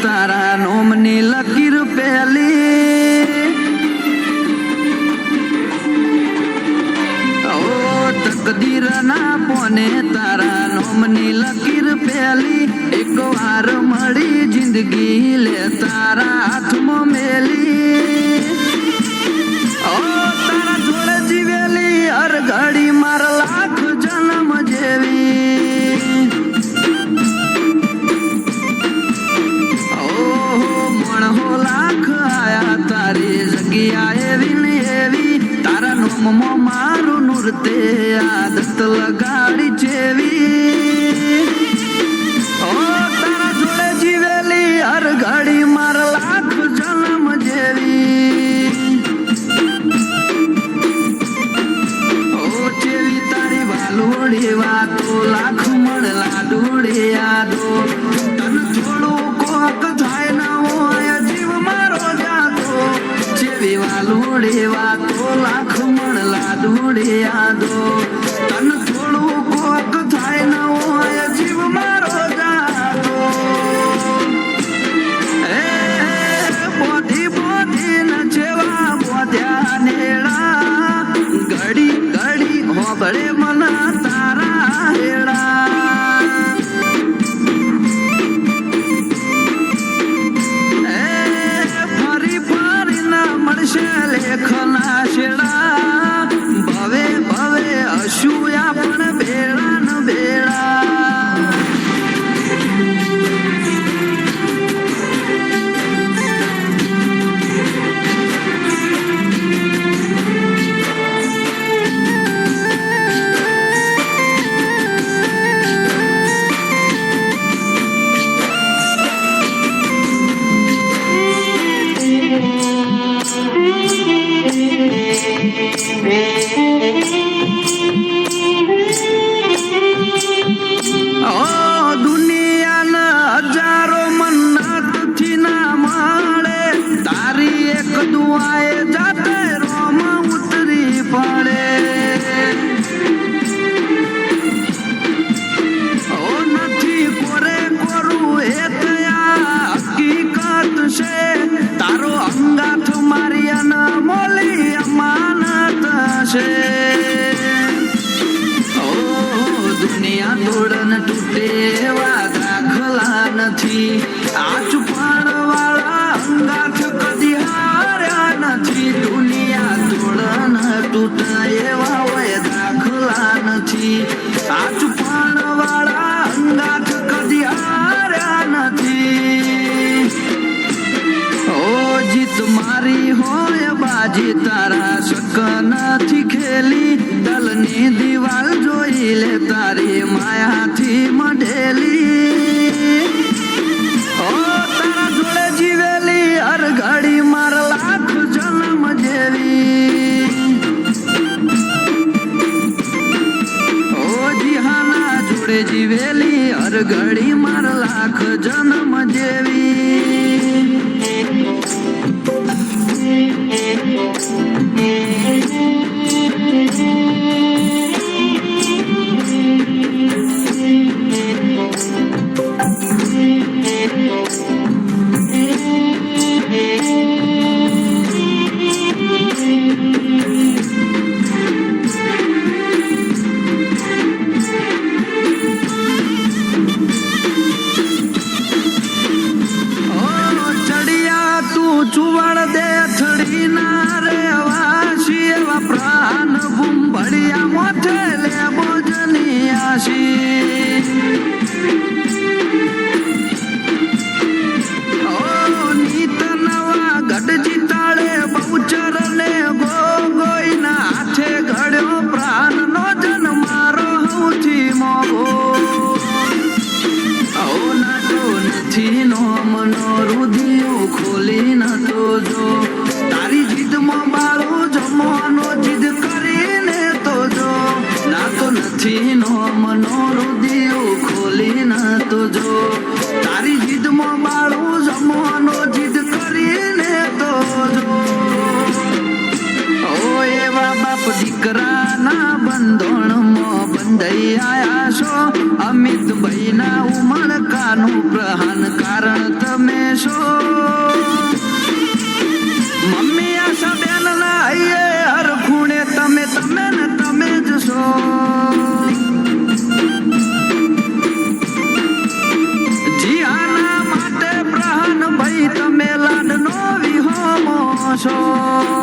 તારા નોમની લકીર પેલી તકદીર ના પોને તારા નોમની લકીર પેલી એક વાર મળી જિંદગી લે તારા હાથમાં મેલી તારા જોડે જીવેલી હર ઘડી માર લાખ જન્મ જેવી મણહો લાખ આયા તારી જગ્યા એવી ને એવી તારા નોમમાં મારું નૃત્ય આદત લગાડી જેવી તારા જોડે જીવેલી હર ઘડી માર લાખ જન્મ જેવી જેવી તારી વાલોડી વાતો લાખ મળલા દોડે યાદો તન થોડું કોક થાય ના હોય જીવ મારો જાતો જેવી વાલોડી વાતો લાખ મળલા દોડે યાદો તન થોડું કોક થાય ના હોય જીવ મારો જાતો એ બોધી બોધી ન જેવા બોધ્યા નેડા ઘડી ઘડી હોબળે મના તારા હેડા ફરી ફરી ના મળશે લેખના શેડા ભવે ભવે હસુયા પણ બેડા ન બેડા દુનિયાના હજારો મન્નતથી ના મળે તારી એક દુઆએ જાતે રોમ ઉતરી પડે નથી કોરે કોરું એ તયા હકીકત છે તારો અંગાથ મારી અનમોલી અમાનત છે દુનિયા તોડન તૂટે એવા દાખલા નથી આ ચુપાણ વાળા અંગાથ કદી હાર્યા નથી દુનિયા તોડન તૂટે એવા હોય દાખલા નથી આ ચુપાણ વાળા અંગાથ કદી હાર્યા નથી જીત મારી હોય બાજી તારા શક નથી ખેલી દલની દિવાલ જોઈ લે તારી માયાથી મઢેલી તારા જોડે જીવેલી હર ઘડી માર લાખ જન્મ જેવી જીહાના જોડે જીવેલી હર ઘડી માર લાખ જન્મ જેવી છો